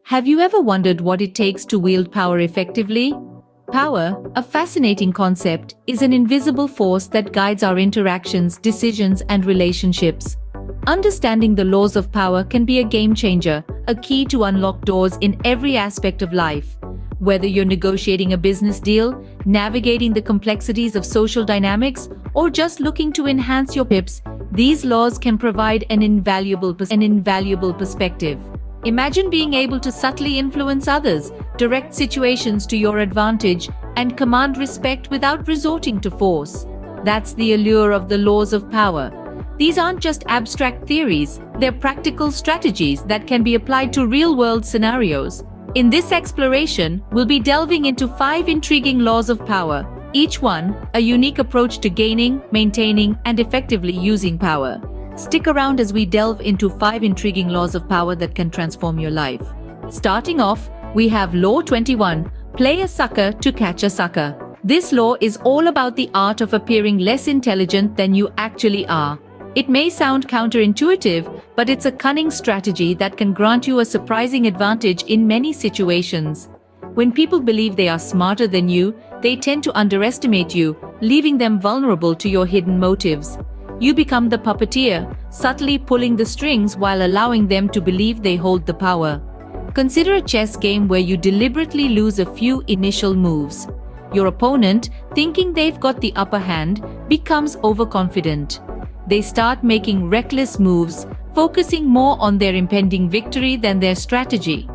Have you ever wondered what it takes to wield power effectively? Power, a fascinating concept, is an invisible force that guides our interactions, decisions, and relationships. Understanding the laws of power can be a game changer, a key to unlock doors in every aspect of life. Whether you're negotiating a business deal, navigating the complexities of social dynamics, or just looking to enhance your pips, these laws can provide an invaluable perspective. Imagine being able to subtly influence others, direct situations to your advantage, and command respect without resorting to force. That's the allure of the laws of power. These aren't just abstract theories, they're practical strategies that can be applied to real-world scenarios. In this exploration, we'll be delving into 5 intriguing laws of power, each one a unique approach to gaining, maintaining, and effectively using power. Stick around as we delve into 5 intriguing laws of power that can transform your life. Starting off, we have Law 21, play a sucker to catch a sucker. This law is all about the art of appearing less intelligent than you actually are. It may sound counterintuitive, but it's a cunning strategy that can grant you a surprising advantage in many situations. When people believe they are smarter than you, they tend to underestimate you, leaving them vulnerable to your hidden motives. You become the puppeteer, subtly pulling the strings while allowing them to believe they hold the power. Consider a chess game where you deliberately lose a few initial moves. Your opponent, thinking they've got the upper hand, becomes overconfident. They start making reckless moves, focusing more on their impending victory than their strategy.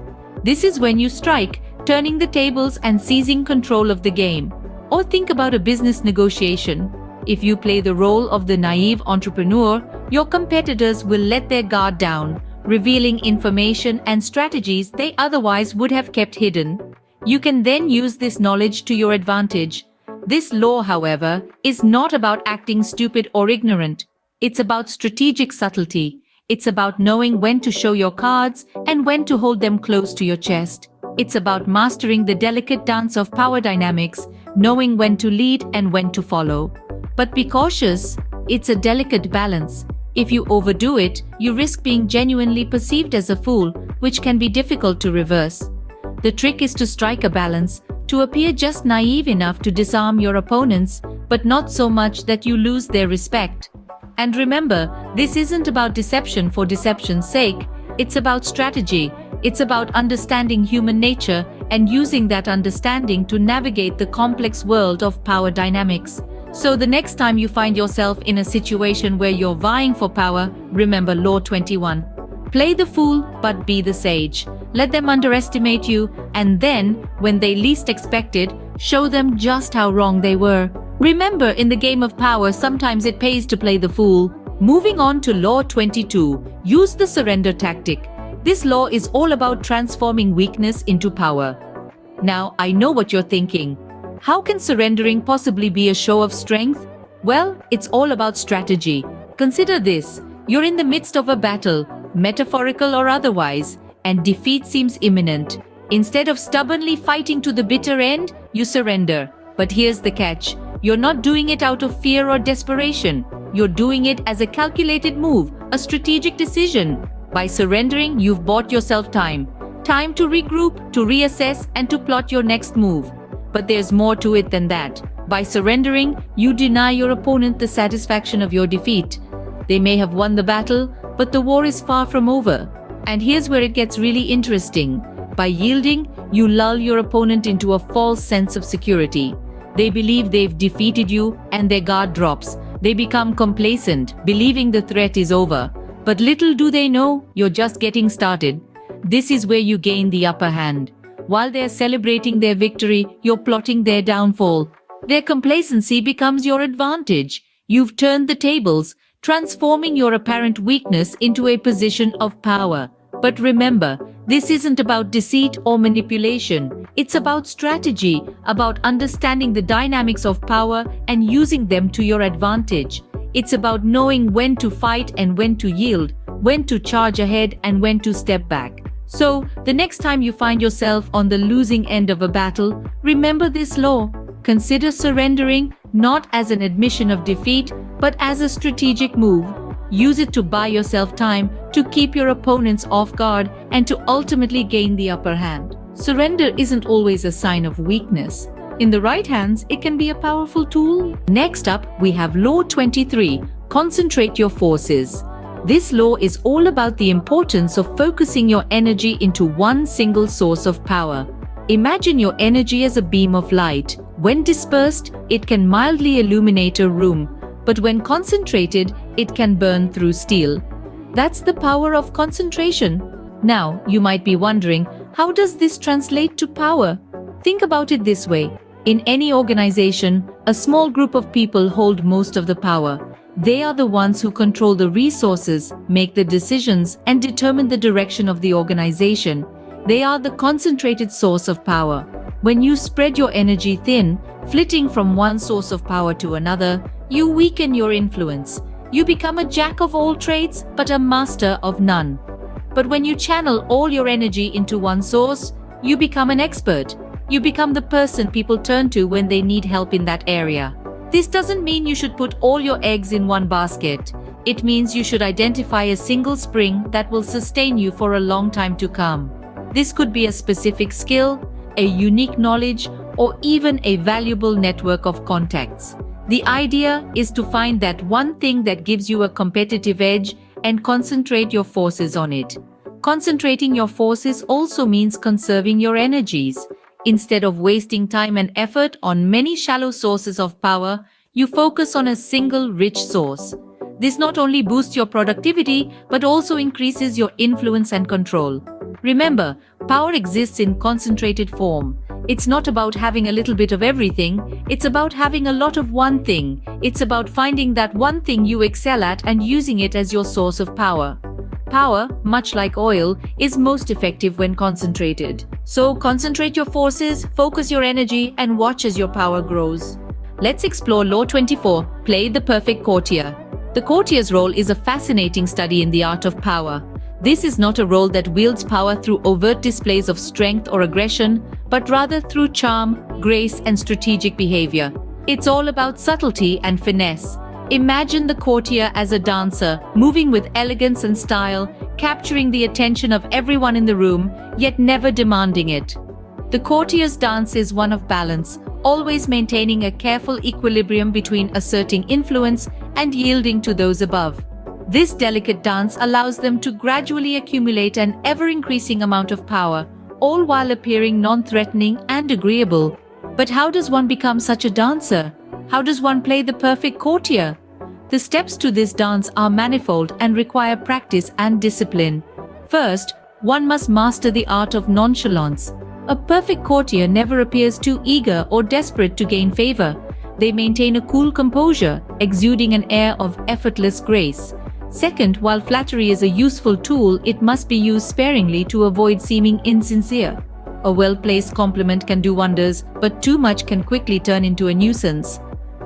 This is when you strike, turning the tables and seizing control of the game. Or think about a business negotiation. If you play the role of the naive entrepreneur, your competitors will let their guard down, revealing information and strategies they otherwise would have kept hidden. You can then use this knowledge to your advantage. This law, however, is not about acting stupid or ignorant. It's about strategic subtlety. It's about knowing when to show your cards and when to hold them close to your chest. It's about mastering the delicate dance of power dynamics, knowing when to lead and when to follow. But be cautious. It's a delicate balance. If you overdo it, you risk being genuinely perceived as a fool, which can be difficult to reverse. The trick is to strike a balance, to appear just naive enough to disarm your opponents, but not so much that you lose their respect. And remember, this isn't about deception for deception's sake. It's about strategy. It's about understanding human nature and using that understanding to navigate the complex world of power dynamics. So the next time you find yourself in a situation where you're vying for power, remember Law 21. Play the fool, but be the sage. Let them underestimate you, and then, when they least expect it, show them just how wrong they were. Remember, in the game of power, sometimes it pays to play the fool. Moving on to Law 22, use the surrender tactic. This law is all about transforming weakness into power. Now, I know what you're thinking. How can surrendering possibly be a show of strength? Well, it's all about strategy. Consider this. You're in the midst of a battle, metaphorical or otherwise, and defeat seems imminent. Instead of stubbornly fighting to the bitter end, you surrender. But here's the catch. You're not doing it out of fear or desperation. You're doing it as a calculated move, a strategic decision. By surrendering, you've bought yourself time. Time to regroup, to reassess, and to plot your next move. But there's more to it than that. By surrendering, you deny your opponent the satisfaction of your defeat. They may have won the battle, but the war is far from over. And here's where it gets really interesting. By yielding, you lull your opponent into a false sense of security. They believe they've defeated you, and their guard drops. They become complacent, believing the threat is over. But little do they know, you're just getting started. This is where you gain the upper hand. While they're celebrating their victory, you're plotting their downfall. Their complacency becomes your advantage. You've turned the tables, transforming your apparent weakness into a position of power. But remember, this isn't about deceit or manipulation. It's about strategy, about understanding the dynamics of power and using them to your advantage. It's about knowing when to fight and when to yield, when to charge ahead and when to step back. So, the next time you find yourself on the losing end of a battle, remember this law. Consider surrendering not as an admission of defeat, but as a strategic move. Use it to buy yourself time, to keep your opponents off guard, and to ultimately gain the upper hand. Surrender isn't always a sign of weakness. In the right hands, it can be a powerful tool. Next up, we have Law 23, concentrate your forces. This law is all about the importance of focusing your energy into one single source of power. Imagine your energy as a beam of light. When dispersed, it can mildly illuminate a room, but when concentrated, it can burn through steel. That's the power of concentration. Now, you might be wondering, how does this translate to power? Think about it this way. In any organization, a small group of people hold most of the power. They are the ones who control the resources, make the decisions, and determine the direction of the organization. They are the concentrated source of power. When you spread your energy thin, flitting from one source of power to another, you weaken your influence. You become a jack of all trades, but a master of none. But when you channel all your energy into one source, you become an expert. You become the person people turn to when they need help in that area. This doesn't mean you should put all your eggs in one basket. It means you should identify a single spring that will sustain you for a long time to come. This could be a specific skill, a unique knowledge, or even a valuable network of contacts. The idea is to find that one thing that gives you a competitive edge and concentrate your forces on it. Concentrating your forces also means conserving your energies. Instead of wasting time and effort on many shallow sources of power, you focus on a single rich source. This not only boosts your productivity, but also increases your influence and control. Remember, power exists in concentrated form. It's not about having a little bit of everything, it's about having a lot of one thing. It's about finding that one thing you excel at and using it as your source of power. Power, much like oil, is most effective when concentrated. So concentrate your forces, focus your energy, and watch as your power grows. Let's explore Law 24, play the perfect courtier. The courtier's role is a fascinating study in the art of power. This is not a role that wields power through overt displays of strength or aggression, but rather through charm, grace, and strategic behavior. It's all about subtlety and finesse. Imagine the courtier as a dancer, moving with elegance and style, capturing the attention of everyone in the room, yet never demanding it. The courtier's dance is one of balance, always maintaining a careful equilibrium between asserting influence and yielding to those above. This delicate dance allows them to gradually accumulate an ever-increasing amount of power, all while appearing non-threatening and agreeable. But how does one become such a dancer? How does one play the perfect courtier? The steps to this dance are manifold and require practice and discipline. First, one must master the art of nonchalance. A perfect courtier never appears too eager or desperate to gain favor. They maintain a cool composure, exuding an air of effortless grace. Second, while flattery is a useful tool, it must be used sparingly to avoid seeming insincere. A well-placed compliment can do wonders, but too much can quickly turn into a nuisance.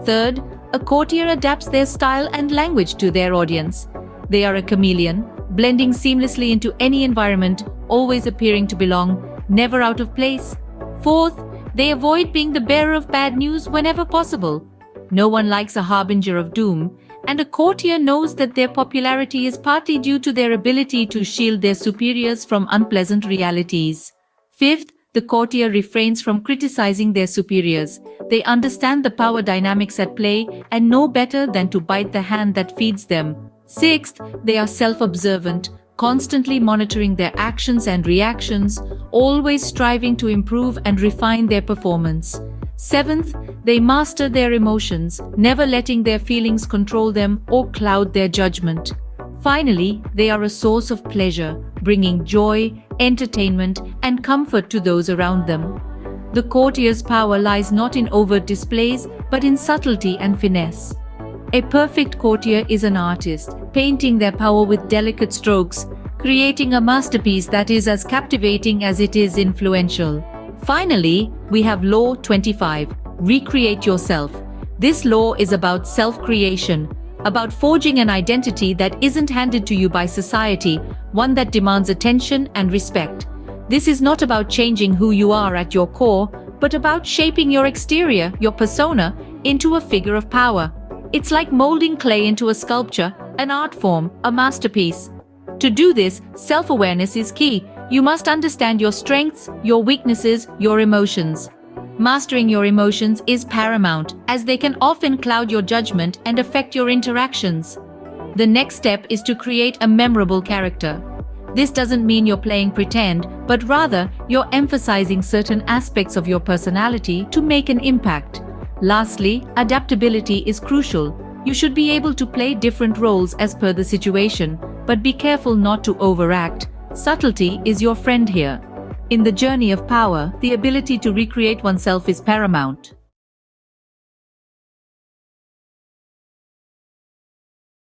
Third, a courtier adapts their style and language to their audience. They are a chameleon, blending seamlessly into any environment, always appearing to belong, never out of place. Fourth, they avoid being the bearer of bad news whenever possible. No one likes a harbinger of doom, and a courtier knows that their popularity is partly due to their ability to shield their superiors from unpleasant realities. Fifth, the courtier refrains from criticizing their superiors. They understand the power dynamics at play and know better than to bite the hand that feeds them. Sixth, they are self-observant, constantly monitoring their actions and reactions, always striving to improve and refine their performance. Seventh, they master their emotions, never letting their feelings control them or cloud their judgment. Finally, they are a source of pleasure, bringing joy, entertainment, and comfort to those around them. The courtier's power lies not in overt displays, but in subtlety and finesse. A perfect courtier is an artist, painting their power with delicate strokes, creating a masterpiece that is as captivating as it is influential. Finally, we have Law 25, recreate yourself. This law is about self-creation, about forging an identity that isn't handed to you by society, one that demands attention and respect. This is not about changing who you are at your core, but about shaping your exterior, your persona, into a figure of power. It's like molding clay into a sculpture. an art form, a masterpiece. To do this, self-awareness is key. You must understand your strengths, your weaknesses, your emotions. Mastering your emotions is paramount, as they can often cloud your judgment and affect your interactions. The next step is to create a memorable character. This doesn't mean you're playing pretend, but rather you're emphasizing certain aspects of your personality to make an impact. Lastly, adaptability is crucial. You should be able to play different roles as per the situation, but be careful not to overact. Subtlety is your friend here. In the journey of power, the ability to recreate oneself is paramount.